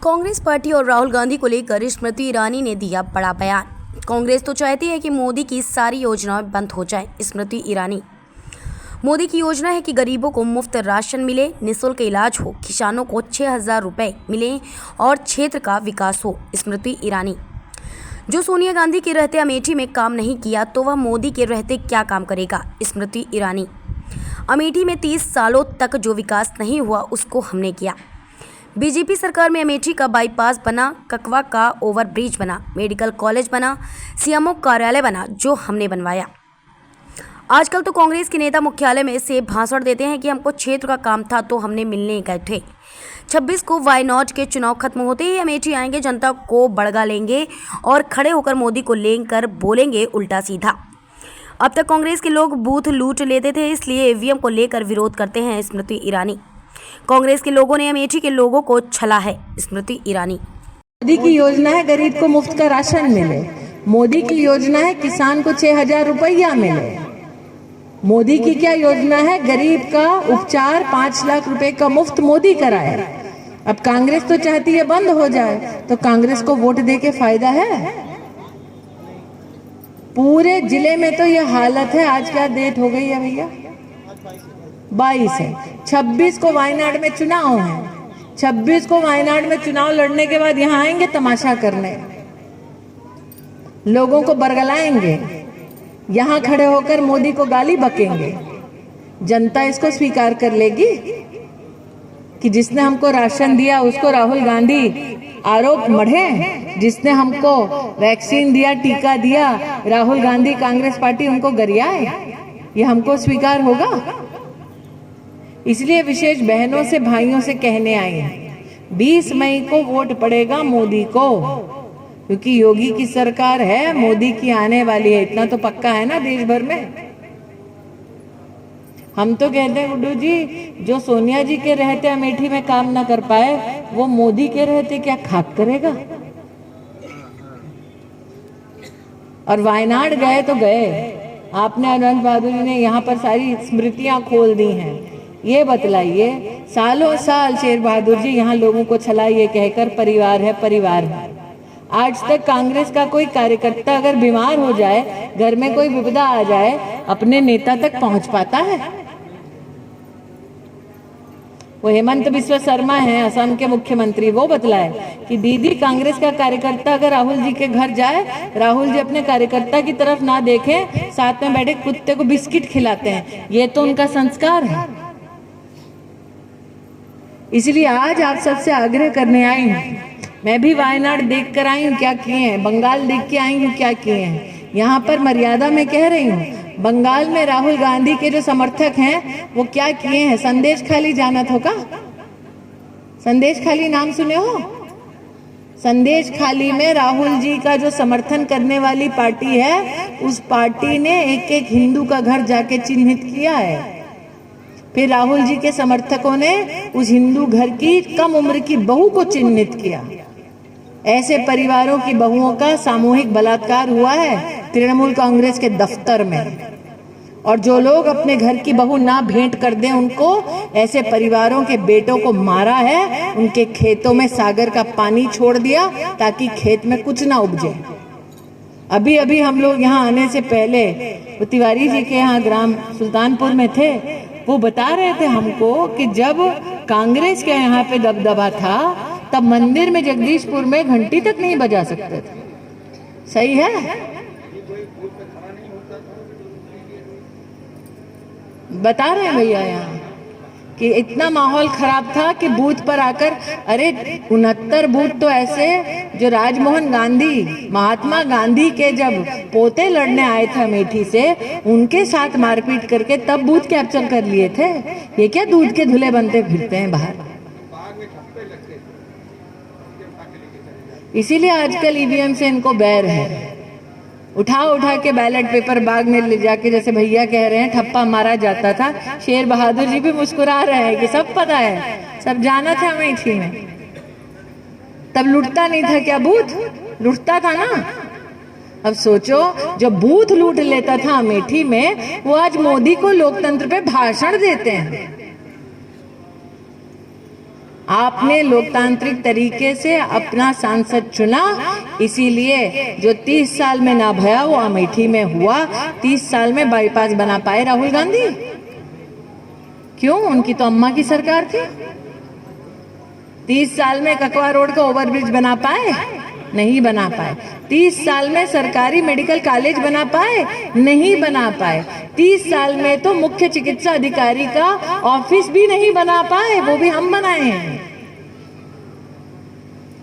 Congress party और राहुल गांधी को लेकर स्मृति ईरानी ने दिया बड़ा बयान। कांग्रेस तो चाहती है कि मोदी की सारी योजनाएं बंद हो जाए। स्मृति ईरानी, मोदी की योजना है कि गरीबों को मुफ्त राशन मिले, निःशुल्क इलाज हो, किसानों को 6,000 रुपए मिले और क्षेत्र का विकास हो। स्मृति ईरानी, जो सोनिया गांधी के रहते अमेठी में काम नहीं किया तो वह मोदी के रहते क्या काम करेगा। स्मृति ईरानी, अमेठी में 30 सालों तक जो विकास नहीं हुआ उसको हमने किया। बीजेपी सरकार में अमेठी का बाईपास बना, ककवा का ओवरब्रिज बना, मेडिकल कॉलेज बना, सीएमओ कार्यालय बना, जो हमने बनवाया। आजकल तो कांग्रेस के नेता मुख्यालय में से भाषण देते हैं कि हमको क्षेत्र का काम था तो हमने मिलने गए थे। 26 को वाई नॉट के चुनाव खत्म होते ही अमेठी आएंगे, जनता को बड़गा लेंगे और खड़े होकर मोदी को लेकर बोलेंगे उल्टा सीधा। अब तक कांग्रेस के लोग बूथ लूट लेते थे, इसलिए ईवीएम को लेकर विरोध करते हैं। स्मृति ईरानी, कांग्रेस के लोगों ने अमेठी के लोगों को छला है। स्मृति ईरानी, मोदी की योजना है गरीब को मुफ्त का राशन मिले। मोदी की योजना है किसान को 6,000 रुपया मिले। मोदी की क्या योजना है? गरीब का उपचार 5 लाख रुपए का मुफ्त मोदी कराए। अब कांग्रेस तो चाहती है बंद हो जाए, तो कांग्रेस को वोट दे के फायदा है? पूरे जिले में तो ये हालत है। आज क्या डेट हो गई है भैया? 22 है। 26 को वायनाड में चुनाव है। 26 को वायनाड में चुनाव लड़ने के बाद यहाँ आएंगे तमाशा करने, लोगों को बरगलाएंगे, यहाँ खड़े होकर मोदी को गाली बकेंगे। जनता इसको स्वीकार कर लेगी कि जिसने हमको राशन दिया उसको राहुल गांधी आरोप मढ़े, जिसने हमको वैक्सीन दिया, टीका दिया, राहुल गांधी कांग्रेस पार्टी उनको गरियाए? ये हमको स्वीकार होगा? इसलिए विशेष बहनों से भाइयों से कहने आई हैं, 20 मई को वोट पड़ेगा मोदी को, क्योंकि योगी की सरकार है, मोदी की आने वाली है। इतना तो पक्का है ना देश भर में। हम तो कहते हैं गुड्डू जी, जो सोनिया जी के रहते अमेठी में काम ना कर पाए वो मोदी के रहते क्या खाक करेगा? और वायनाड गए तो गए, आपने अनंत बहादुर जी ने यहाँ पर सारी स्मृतियां खोल दी हैं। ये बतलाइए, सालों साल शेर बहादुर जी यहाँ लोगों को छलाइए कहकर परिवार है परिवार है। आज तक कांग्रेस का कोई कार्यकर्ता अगर बीमार हो जाए, घर में कोई विपदा आ जाए, अपने नेता तक पहुंच पाता है? वो हेमंत बिस्वा शर्मा हैं असम के मुख्यमंत्री, वो बतलाए कि दीदी कांग्रेस का कार्यकर्ता अगर राहुल जी के घर जाए, राहुल जी अपने कार्यकर्ता की तरफ ना देखें, साथ में बैठे कुत्ते को बिस्किट खिलाते हैं। ये तो उनका संस्कार है। इसलिए आज आप सबसे आग्रह करने आई हूँ। मैं भी वायनाड देख कर आई हूँ क्या किए हैं, बंगाल देख के आई हूँ क्या किए हैं। यहाँ पर मर्यादा में कह रही हूँ, बंगाल में राहुल गांधी के जो समर्थक हैं वो क्या किए हैं। संदेश खाली जाना था का? संदेश खाली नाम सुने हो? संदेश खाली में राहुल जी का जो समर्थन करने वाली पार्टी है, उस पार्टी ने एक एक हिंदू का घर जाके चिन्हित किया है। फिर राहुल जी के समर्थकों ने उस हिंदू घर की कम उम्र की बहू को चिन्हित किया। ऐसे परिवारों की बहुओं का सामूहिक बलात्कार हुआ है तृणमूल कांग्रेस के दफ्तर में। और जो लोग अपने घर की बहू ना भेंट कर दें उनको, ऐसे परिवारों के बेटों को मारा है, उनके खेतों में सागर का पानी छोड़ दिया ताकि खेत में कुछ ना उपजे। अभी अभी हम लोग यहाँ आने से पहले तिवारी जी के यहाँ ग्राम सुल्तानपुर में थे, वो बता रहे थे हमको कि जब कांग्रेस के यहाँ पे दबदबा था तब मंदिर में जगदीशपुर में घंटी तक नहीं बजा सकते थे। सही है? बता रहे हैं भैया यहाँ कि इतना माहौल खराब था कि बूथ पर आकर, अरे 69 बूथ तो ऐसे जो राजमोहन गांधी, महात्मा गांधी के जब पोते लड़ने आए थे अमेठी से, उनके साथ मारपीट करके तब बूथ कैप्चर कर लिए थे। ये क्या दूध के धुले बनते फिरते हैं बाहर? इसीलिए आजकल ईवीएम से इनको बैर है। उठा के बैलेट पेपर बाग में ले जाके, जैसे भैया कह रहे हैं, ठप्पा मारा जाता था। शेर बहादुर जी भी मुस्कुरा रहे हैं कि सब पता है, सब जाना था अमेठी में। तब लूटता नहीं था क्या बूथ? लूटता था ना। अब सोचो, जो बूथ लूट लेता था अमेठी में, वो आज मोदी को लोकतंत्र पे भाषण देते हैं। आपने लोकतांत्रिक तरीके से अपना सांसद चुना, इसीलिए जो 30 साल में ना भया वो अमेठी में हुआ। 30 साल में बाईपास बना पाए राहुल गांधी? क्यों? उनकी तो अम्मा की सरकार थी। 30 साल में ककवा रोड का ओवरब्रिज बना पाए? नहीं बना पाए। 30 साल में सरकारी मेडिकल कॉलेज बना पाए? नहीं बना पाए। 30 साल में तो मुख्य चिकित्सा अधिकारी का ऑफिस भी नहीं बना पाए, वो भी हम बनाए हैं।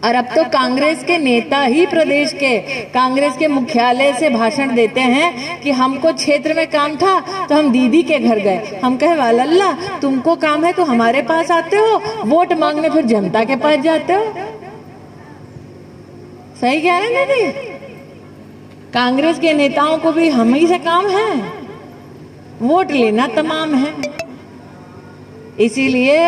और अब तो कांग्रेस के नेता ही प्रदेश के कांग्रेस के मुख्यालय से भाषण देते हैं कि हमको क्षेत्र में काम था तो हम दीदी के घर गए। हम कहे वालल्ला, तुमको काम है तो हमारे पास आते हो, वोट मांगने फिर जनता के पास जाते हो। सही कह रहे हैं दीदी? कांग्रेस के नेताओं को भी हम ही से काम है, वोट लेना तमाम है। इसीलिए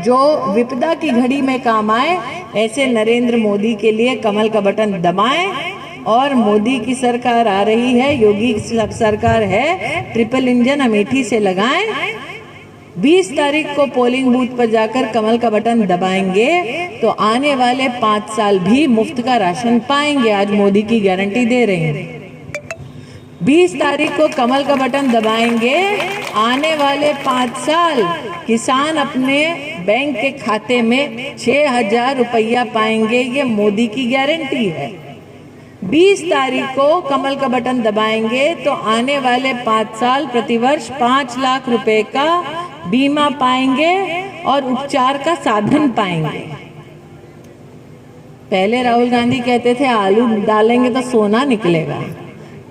जो विपदा की घड़ी में काम आए, ऐसे नरेंद्र मोदी के लिए कमल का बटन दबाएं। और मोदी की सरकार आ रही है, योगी की सरकार है, ट्रिपल इंजन अमेठी से लगाएं। 20 तारीख को पोलिंग बूथ पर जाकर कमल का बटन दबाएंगे तो आने वाले 5 साल भी मुफ्त का राशन पाएंगे। आज मोदी की गारंटी दे रहे हैं। 20 तारीख को कमल का बटन दबाएंगे, आने वाले 5 साल किसान अपने बैंक के खाते में 6,000 रुपया पाएंगे। ये मोदी की गारंटी है। 20 तारीख को कमल का बटन दबाएंगे तो आने वाले 5 साल प्रतिवर्ष 5 लाख रुपए का बीमा पाएंगे और उपचार का साधन पाएंगे। पहले राहुल गांधी कहते थे आलू डालेंगे तो सोना निकलेगा,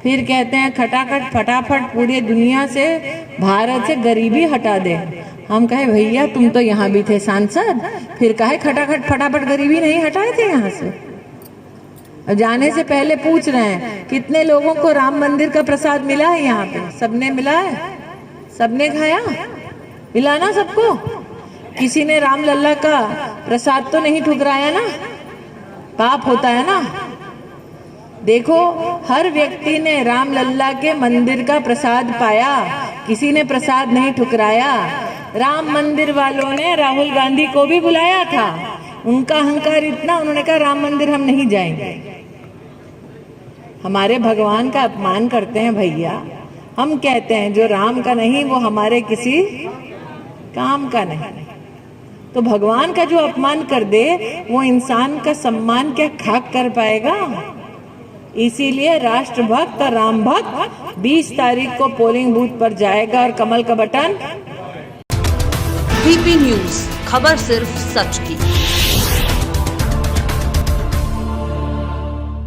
फिर कहते हैं खटाखट फटाफट पूरी दुनिया से, भारत से गरीबी हटा दे। हम कहे भैया तुम तो यहाँ भी थे सांसद, फिर कहे खटाखट फटाफट गरीबी नहीं हटाए थे यहाँ से? और जाने से पहले पूछ रहे हैं कितने लोगों को राम मंदिर का प्रसाद मिला है यहाँ पे? सबने मिला है? सबने खाया? मिला ना सबको? किसी ने राम लल्ला का प्रसाद तो नहीं ठुकराया ना? पाप होता है ना। देखो, हर व्यक्ति ने राम लल्ला के मंदिर का प्रसाद पाया, किसी ने प्रसाद नहीं ठुकराया। राम मंदिर वालों ने राहुल गांधी को भी बुलाया था, उनका अहंकार इतना, उन्होंने कहा राम मंदिर हम नहीं जाएंगे। हमारे भगवान का अपमान करते हैं भैया। हम कहते हैं जो राम का नहीं वो हमारे किसी काम का नहीं। तो भगवान का जो अपमान कर दे वो इंसान का सम्मान क्या खाक कर पाएगा? इसीलिए राष्ट्रभक्त और राम भक्त 20 तारीख को पोलिंग बूथ पर जाएगा और कमल का बटन। VP न्यूज, खबर सिर्फ सच की।